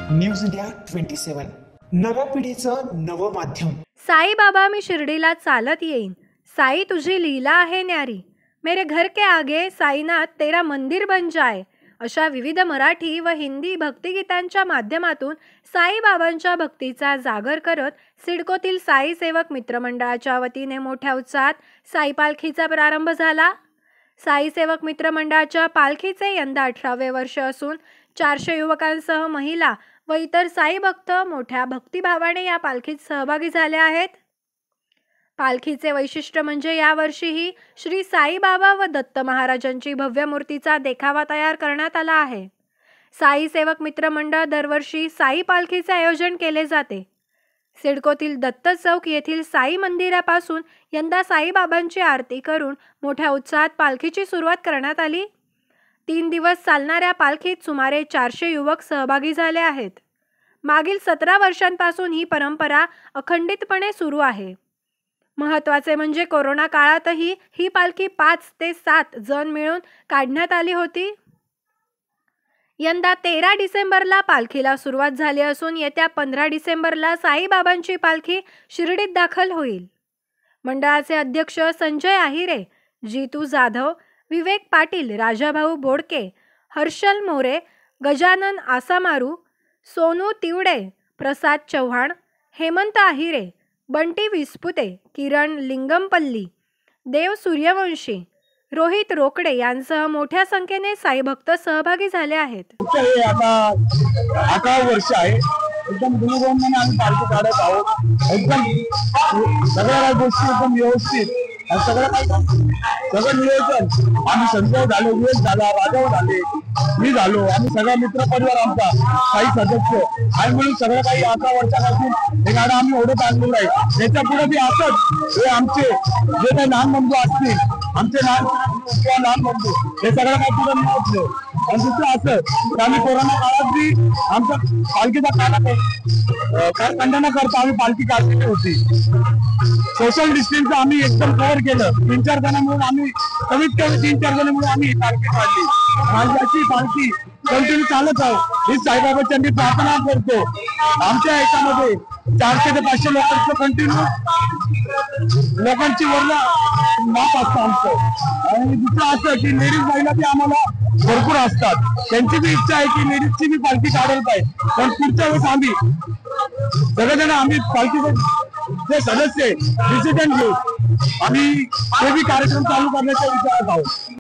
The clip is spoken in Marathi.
न्यूज इंडिया 27 नव्या पिढीचं नवं माध्यम। साई बाबा मी शिर्डीला चालत येईन, साई तुझी लीला आहे न्यारी, मेरे घर के आगे साईनाथ तेरा मंदिर बन जाए, अशा विविध मराठी व हिंदी भक्तिगीतांच्या माध्यमातून साईबाबांच्या भक्तीचा जागर करत सिडकोतील साई सेवक मित्रमंडळाच्या वतीने मोठ्या उत्साहात साई पालखीचा प्रारंभ झाला। साई सेवक मित्रमंडळाच्या पालखीचे यंदा 18वे वर्ष असून 400 युवकांसह महिला व इतर साई भक्त मोठ्या भक्तिभावाने या पालखीत सहभागी झाले आहेत। पालखीचे वैशिष्ट्य म्हणजे यावर्षीही श्री साईबाबा व दत्त महाराजांची भव्य मूर्तीचा देखावा तयार करण्यात आला आहे। साई सेवक मित्र मंडळ दरवर्षी साई पालखीचे आयोजन केले जाते। सिडकोतील दत्त चौक येथील साई मंदिरापासून यंदा साईबाबांची आरती करून मोठ्या उत्साहात पालखीची सुरुवात करण्यात आली। 3 दिवस चालणाऱ्या पालखीत सुमारे 400 युवक सहभागी झाले आहेत। मागील 17 वर्षांपासून ही परंपरा अखंडितपणे सुरू आहे। महत्त्वाचे म्हणजे कोरोना काळातही ही पालखी 5 ते 7 जण मिळून काढण्यात आली होती। यंदा 13 डिसेंबरला पालखीला सुरुवात झाली असून येत्या 15 डिसेंबरला साईबाबांची पालखी शिर्डीत दाखल होईल। मंडळाचे अध्यक्ष संजय आहिरे, जीतू जाधव, विवेक पाटील, राजाभाऊ बोडके, हर्षल मोरे, गजानन आसामारू, सोनू तिवडे, प्रसाद चव्हाण, हेमंत आहिरे, बंटी विस्पुते, किरण लिंगमपल्ली, देव सूर्यवंशी, रोहित रोकडे यांसह मोठ्या संख्येने साई भक्त सहभागी झाले आहेत। आता 11 वर्ष आहे, एकदम गुणगुणाने आम्ही पालखी काढत आहोत। एकदम सगळ्या गोष्टी एकदम व्यवस्थित सगळं नियोजन आम्ही संजय झालो, विवेक झाला, राजाभाऊ झाले, मी झालो, आम्ही सगळा मित्र परिवार आमचा काही सदस्य आणि म्हणून सगळं काही 11 वर्षापासून हे गाडं आम्ही ओढत आणलेलं आहे। त्याच्या पुढे बी असंच हे आमचे जे काही लहान बंधू असतील, आमचे लहान बंधू हे सगळं काही पुढे मिळवलं। आणि दुसरं असं की आम्ही कोरोना काळात बी आमचा पालखीचा खंडना करता आम्ही पालखी काढलेली होती। सोशल डिस्टन्स आम्ही एकदम कव्हर केलं। 3-4 जण म्हणून आम्ही कमीत कमी 3-4 जण म्हणून आम्ही पालखी काढली। माझ्याची पालखी कंटिन्यू चालत आहे ही साईबाबांची मी प्रार्थना करतो। आमच्या याच्यामध्ये 400 ते 500 लोकांचं कंटिन्यू लोकांची वरला माप असतं आमचं। आणि दुसरं असं की लेडीज महिला बी आम्हाला भरपूर असतात, त्यांची बी इच्छा आहे की लेडीजची बी पालखी काढायला पाहिजे। पण पुढच्या वेळेस आम्ही सगळेजण आम्ही पालखीचे जे सदस्य डिसिजन घेऊ आम्ही ते बी कार्यक्रम चालू करण्याच्या विचारात आहोत।